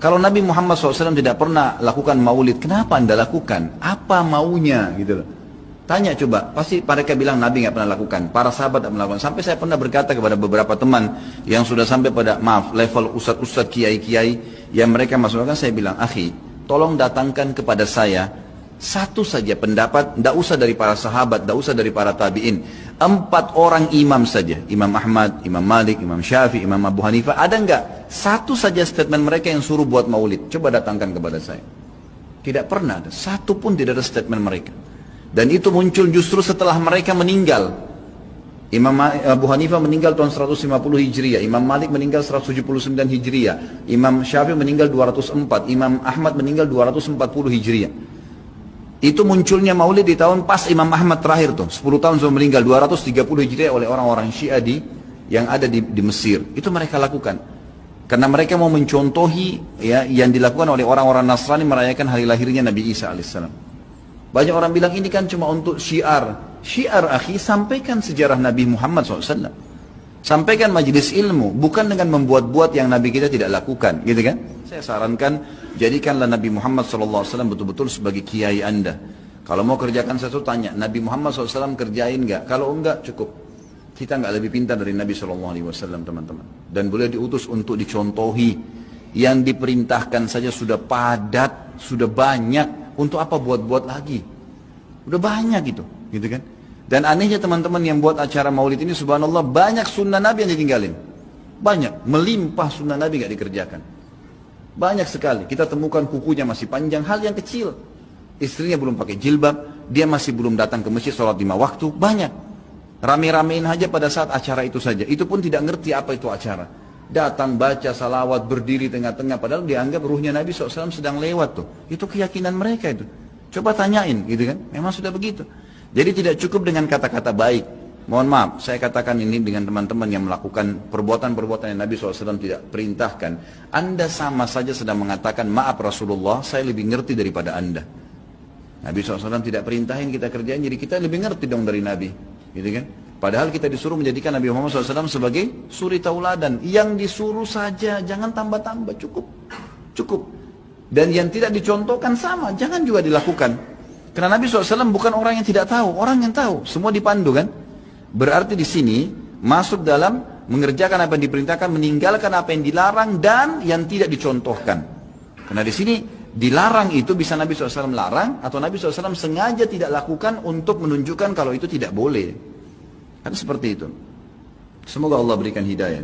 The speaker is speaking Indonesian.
Kalau Nabi Muhammad SAW tidak pernah lakukan maulid, kenapa Anda lakukan? Apa maunya? Gitu loh. Tanya coba, pasti mereka bilang Nabi nggak pernah lakukan, para sahabat tidak melakukan. Sampai saya pernah berkata kepada beberapa teman yang sudah sampai pada level ustadz-ustadz, kiai-kiai yang mereka masukkan, saya bilang, akhi, tolong datangkan kepada saya satu saja pendapat, tidak usah dari para sahabat, tidak usah dari para tabi'in. 4 orang imam saja, Imam Ahmad, Imam Malik, Imam Syafi'i, Imam Abu Hanifah, ada enggak? Satu saja statement mereka yang suruh buat maulid, coba datangkan kepada saya. Tidak pernah ada, satu pun tidak ada statement mereka. Dan itu muncul justru setelah mereka meninggal. Imam Abu Hanifah meninggal tahun 150 Hijriah, Imam Malik meninggal 179 Hijriah, Imam Syafi'i meninggal 204, Imam Ahmad meninggal 240 Hijriah. Itu munculnya maulid di tahun pas Imam Ahmad terakhir tuh, 10 tahun sebelum meninggal, 230 Hijriah oleh orang-orang Syiah yang ada di Mesir. Itu mereka lakukan. Karena mereka mau mencontohi ya, yang dilakukan oleh orang-orang Nasrani merayakan hari lahirnya Nabi Isa alaihissalam. Banyak orang bilang ini kan cuma untuk syiar. Syiar akhi, sampaikan sejarah Nabi Muhammad SAW. Sampaikan majelis ilmu, bukan dengan membuat-buat yang Nabi kita tidak lakukan, gitu kan? Saya sarankan, jadikanlah Nabi Muhammad SAW betul-betul sebagai kiai Anda. Kalau mau kerjakan sesuatu, tanya, Nabi Muhammad SAW kerjain nggak? Kalau enggak, cukup. Kita nggak lebih pintar dari Nabi SAW, teman-teman. Dan boleh diutus untuk dicontohi. Yang diperintahkan saja sudah padat, sudah banyak. Untuk apa buat-buat lagi? Udah banyak gitu kan? Dan anehnya teman-teman yang buat acara maulid ini, subhanallah, banyak sunnah Nabi yang ditinggalin. Banyak, melimpah sunnah Nabi gak dikerjakan. Banyak sekali, kita temukan kukunya masih panjang, hal yang kecil. Istrinya belum pakai jilbab, dia masih belum datang ke masjid sholat 5 waktu, banyak. Rame-ramein aja pada saat acara itu saja, itu pun tidak ngerti apa itu acara. Datang baca salawat, berdiri tengah-tengah, padahal dianggap ruhnya Nabi SAW sedang lewat tuh. Itu keyakinan mereka itu. Coba tanyain gitu kan, memang sudah begitu. Jadi tidak cukup dengan kata-kata baik. Mohon maaf, saya katakan ini dengan teman-teman yang melakukan perbuatan-perbuatan yang Nabi SAW tidak perintahkan. Anda sama saja sedang mengatakan, maaf Rasulullah, saya lebih ngerti daripada Anda. Nabi SAW tidak perintahin kita kerjain, jadi kita lebih ngerti dong dari Nabi. Gitu kan? Padahal kita disuruh menjadikan Nabi Muhammad SAW sebagai suri tauladan. Yang disuruh saja, jangan tambah-tambah, cukup. Cukup. Dan yang tidak dicontohkan sama, jangan juga dilakukan. Karena Nabi SAW bukan orang yang tidak tahu, orang yang tahu. Semua dipandu kan? Berarti di sini masuk dalam mengerjakan apa yang diperintahkan, meninggalkan apa yang dilarang dan yang tidak dicontohkan. Karena di sini dilarang itu bisa Nabi SAW larang atau Nabi SAW sengaja tidak lakukan untuk menunjukkan kalau itu tidak boleh. Kan seperti itu. Semoga Allah berikan hidayah.